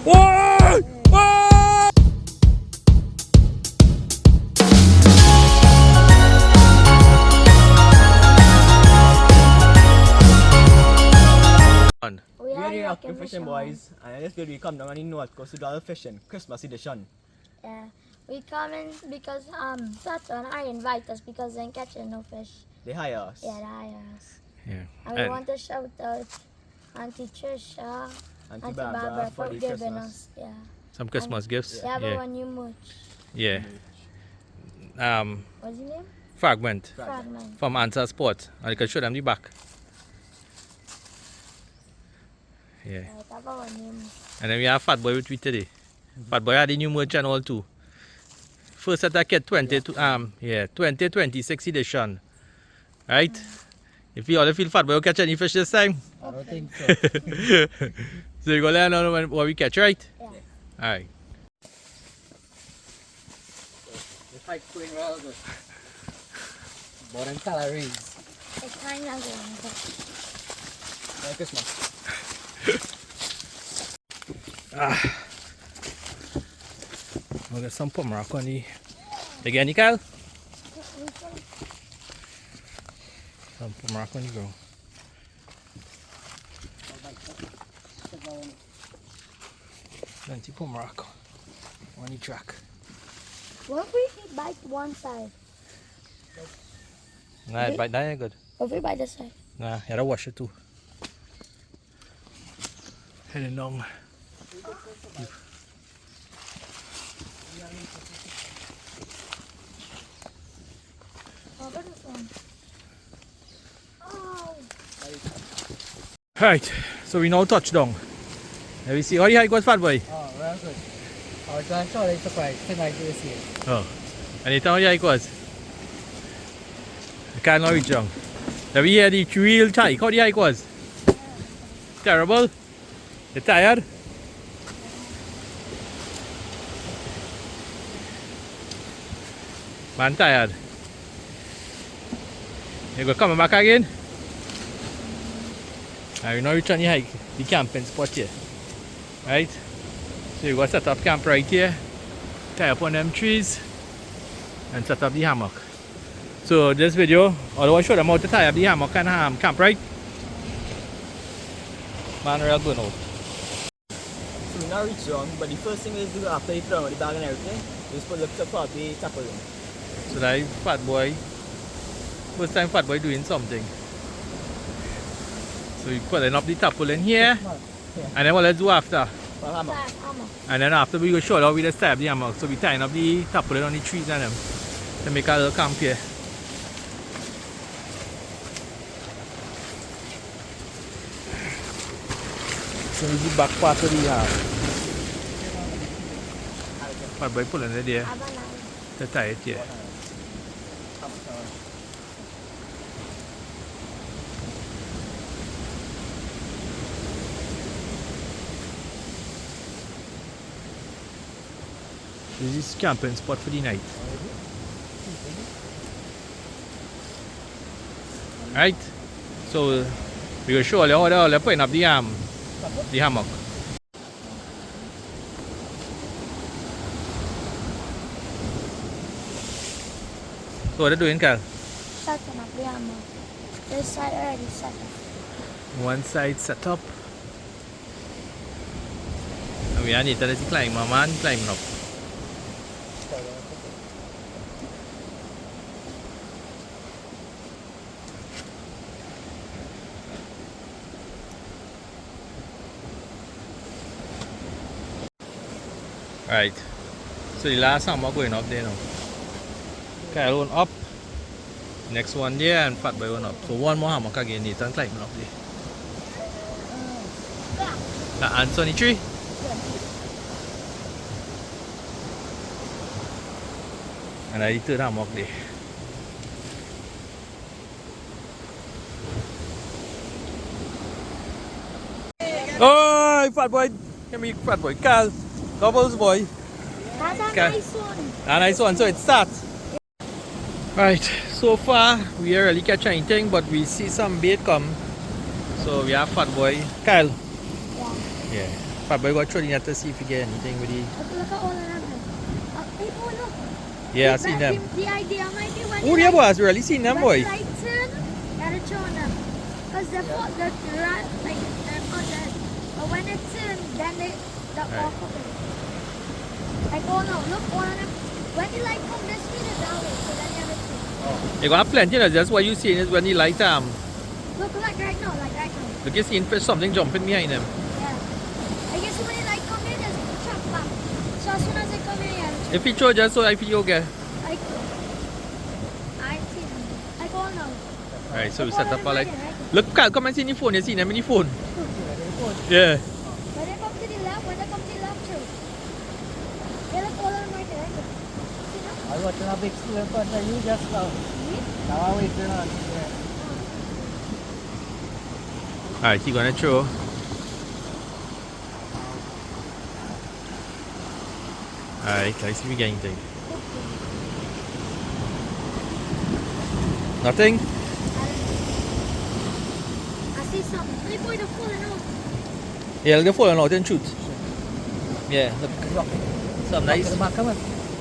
Whoa! Whoa! We're the Rocky Fishing Boys, and in this video we come down on the north coast to do all fishing, Christmas edition. Yeah, we come in because Tata and I invite us because they ain't catching no fish. They hire us. Yeah, they hire us. Yeah. And we want to shout out Auntie Trisha, Auntie Barbara for the giving Christmas. us, yeah. Some Christmas gifts. Yeah, but one new mooch. Yeah. What's your name? Fragment Fragment. from Answer Sport. And you can show them the back. Yeah. Right, I got one new mooch. And then we have Fat Boy with me today. Fat Boy had the new merch and all too. First set I get 2026 edition. Right? If you all feel Fat Boy will catch any fish this time? I don't think so. So you go let us know what we catch, right? Yeah. Alright. The fight going well good. More than calories. It's kind of going. Merry Christmas. We'll get some pomerac on the... You get any, Kyle? Some pomerac on the ground. Plenty pomerac on the track. What if we bite one side? Nah, bite that ain't good. What if we bite this side? Nah, you gotta wash it too. Heading down. How about this one? Oh! Right, so we now touch down. Let me see. How do you go, Fat Boy? Oh, well good. I was actually surprised tonight to see it. Oh. And you tell me how it was? I can't know it down. Let me hear the real tight. How do you was? Terrible? You tired? Man tired. You go coming back again? Now you know you're trying to hike the camping spot here. Right? So you go set up camp right here. Tie up on them trees and set up the hammock. So this video, although I show them how to tie up the hammock and camp, right? Man, real good out. So we now reach wrong, but the first thing is do after you throw out the bag and everything, is put the tackle in. So that Fat Boy, first time Fat Boy doing something. So we putting up the tarpaulin here, and then what let's do after? Well, hammer. And then after we go show how we just tie up the hammock. So we tying up the tarpaulin on the trees and them to make a little camp here. So this is the back part of the house. Fat Boy pulling it there to tie it here. This is camping spot for the night. Right? So we will show you how they're putting up the hammock. So what are they doing, Cal? Setting up the hammock. This side already set up. One side set up. And we are need to climb, my man climbing up. Right, so the last hammock going up there now. Kyle one up, next one there, and Fat Boy one up. So one more hammock again, Nathan climbing up there. The ants on the tree? And I the third hammock there. Oh, Fat Boy! Give me Fat Boy, Kyle. Doubles boy. That's a Okay. nice one. A nice one, so it starts. Right, so far we are really catch anything, but we see some bait come. So we have Fat Boy. Kyle. Yeah. Yeah. Fat boy, go through the net to see if you get anything with the. Look at all of them. Hey, oh, look. Yeah, I seen them. The idea might be when Oh, yeah, boy, I've really seen them, when boy. the light turn, gotta show them. Because the rat, like, they're not dead. But when it turns, then the Right. off of it. Like, oh no, look, one of them. When the light comes, this way is that way, so then you have it too. You're gonna have plenty, you know, just what you seeing is when the light, Look, like right now, like right now. look, you seeing fish, something jumping behind them. Yeah. I guess when the light come in, just chop back. So as soon as it come in, yeah. If you throw just so I feel you get. Like, I see them. Like all now. Alright, so we Look, set all up of our them like. right there. Look, Carl, come and see in your phone. You see them in your phone. Yeah. When they come to the left, when they come to the left, too. Yeah, look, all of them right there. See them? I was watching a big school in front of you just now. See? Now I'm waiting on you. Alright, you're gonna throw. Alright, let's see if we get anything. Nothing? I see some. Hey, boy, they're falling out. Yeah, they're falling out and shoot. Yeah, look. Some nice.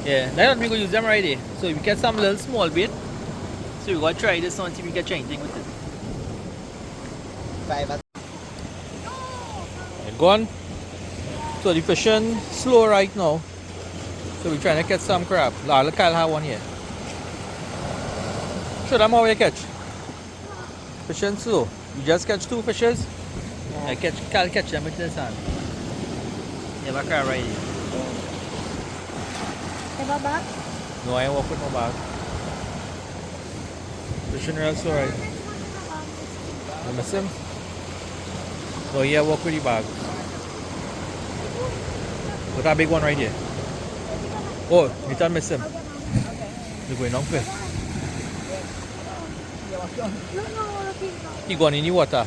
Yeah, now we're gonna use them right here. So we get some little small bait. So we're gonna try this one, see if we get anything with it. 5 at Yeah, go on. So the fishing slow right now. So we're trying to catch some crab. Look, Kyle have one here. Show them how you catch. Fishing slow. You just catch 2 fishes. I Kyle catch them with this hand. You have a crab right here. Have a bag? No, I ain't walk with no bag. Fishing real slow right. You miss him? No, yeah, walk with the bag. Look at that big one right here. Oh, you can't miss him. You're going on quick. No, He going in the water.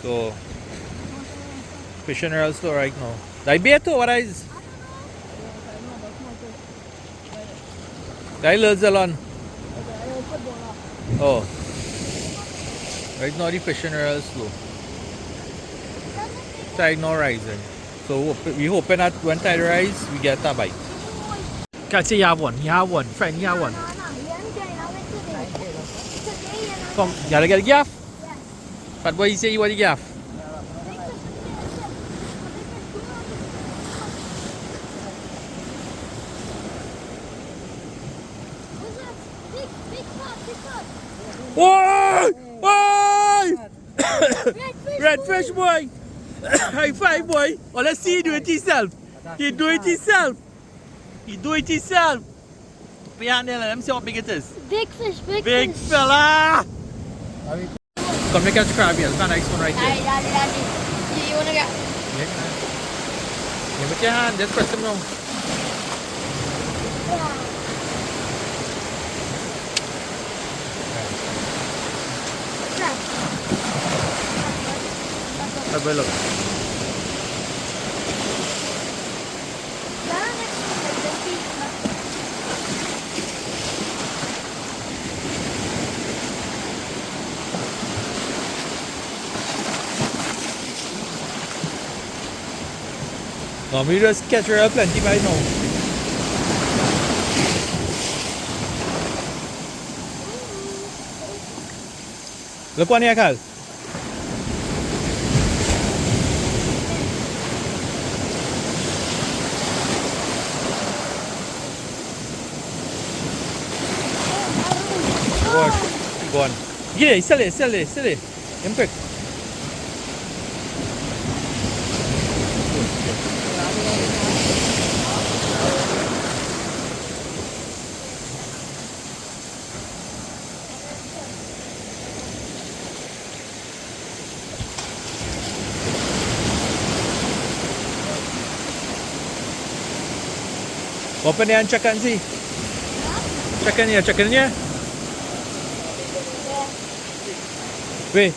So, fishing real slow right now. That bait or what is? That little zalon. Oh. Right now the fishing real slow. Tide now rising. So we hoping that when tide rise, we get a bite. Can't say you have one. You have one. Friend, you have one. Come, you gotta get a gaff. But boy, you say you want a gaff. Whoa! Whoa! Redfish, boy! High five, boy! Oh, let's see you do it yourself. He do it himself. He do it himself. Behind there, let me see how big it is. Big fish, big Big fish. fella! Come make catch crab here. Look at that nice one right there. Daddy. You wanna get? Yeah, with your hand, just press them now. Have a look. No, we just catch her up plenty by now. Look one here, Carl. Go on. Get it, sell it. I'm quick. Open it and check and see. Check in here. Wait.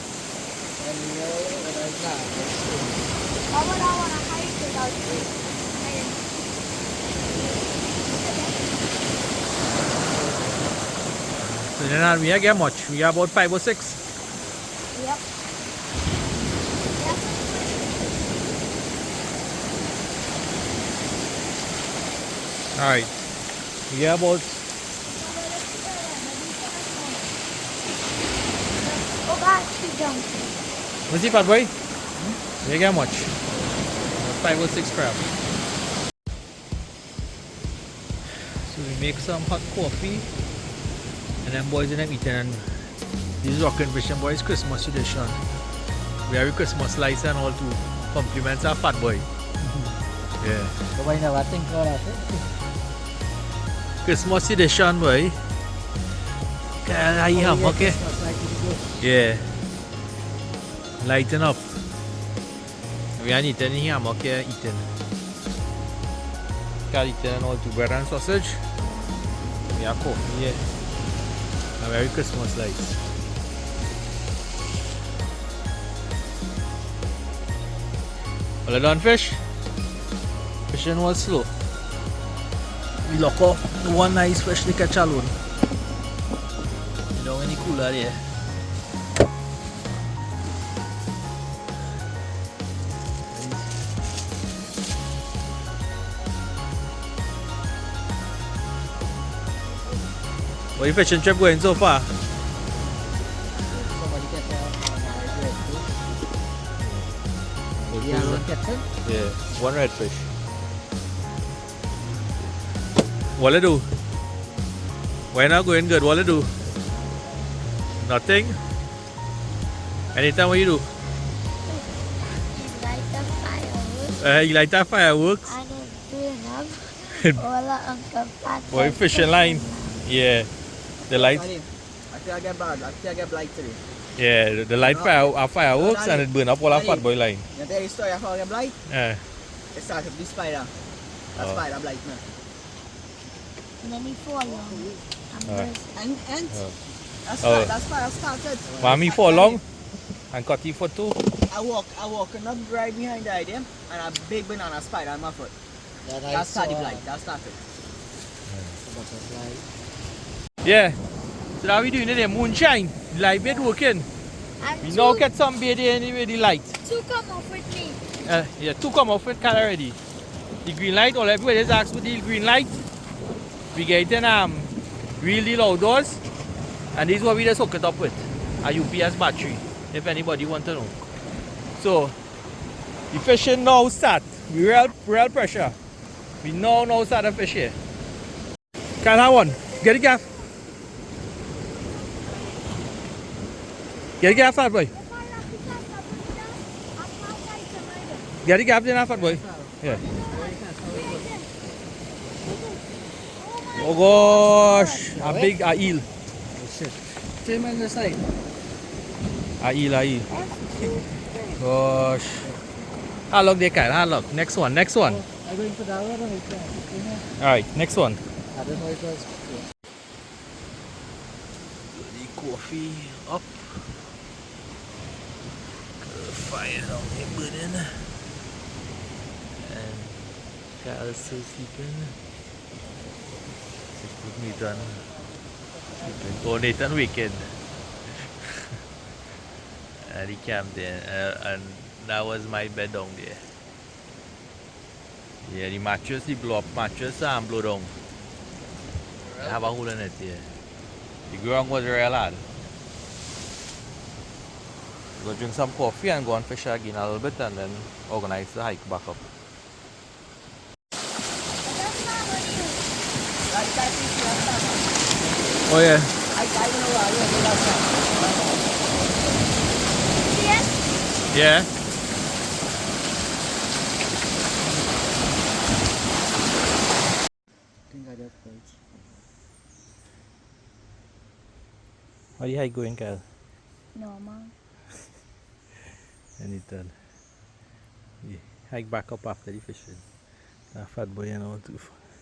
So then we get much. We got about 5 or 6. Yep. Alright. We got about Go back to jump. what's it, fat boy? We got much. 5 or 6 crab. So we make some hot coffee. And then boys and them eating, and this is Rockin' Fishing Boys Christmas edition. We have a Christmas lights and all to compliments our fat boy. Yeah. So why never think about that? Christmas edition boy. Kaya hammock eh? Yeah. Lighten up. We are eating here hammock here eating. Got eating all to bread and sausage. We have coffee here. A Merry Christmas lights. All done fish? Fishing was slow. We lock off the one nice fish they catch alone. You don't any cooler there. What are your fishing trip going so far? Somebody catch a redfish. Yeah, one redfish. What'll do? Why not going good? What'll do? Nothing? Anytime what you do? Light the fireworks. You like that fireworks? And it's doing up. All the Uncle Pat. Boy, fishing line. Yeah. The light. I think I get bad. I think I get blight today. Yeah, the light fireworks and it burn up all our fat boy line. You tell the story of how I get blight? Yeah. It started with the spider. That spider blight me. And then he fall on. Alright. And Oh. that spider started. Mommy for long and cut you for 2. I walk up right behind the item and a big banana spider on my foot. That started blight. That started. Yeah. So now we doing it in moonshine. Light bait working. And We two, now get some bait here anyway, the light. two come off with me. Yeah, 2 come off with car already. The green light, all everybody just ask for the green light. We getting real deal outdoors. And this is what we just hook it up with. A UPS battery, if anybody want to know. So the fishing now start. We real pressure. We now start the fish here. Can I one? Get the gaff. Get the gaff, fat boy. Get the gaff then, fat boy. Yeah. Oh gosh, a big eel. Shit. Same on the side. Eel. Gosh. How long they can? How long? Next one. I'm going for that one. Alright, next one. I don't know it was. The coffee up. Fire down there burning. And Carl's still sleeping. Nathan sleeping. Oh, Nathan weekend. And he camped there. And that was my bed down there. Yeah, the mattress, the blow up mattress and blow down. I have a hole in it here. The ground was real hard. Go drink some coffee and go and fish again a little bit and then organize the hike back up. Oh yeah. I don't know why you do that. Yes? Yeah. I think I just page. How the hike going, Kyle? Normal. Anytime. Yeah. Hike back up after the fishing. That fat boy and all too.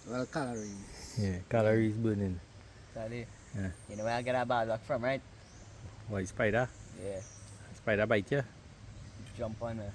Well, calories. Yeah, calories burning. Sorry. Yeah. You know where I get a bad luck from, right? Why spider? Yeah. Spider bite you? Jump on her.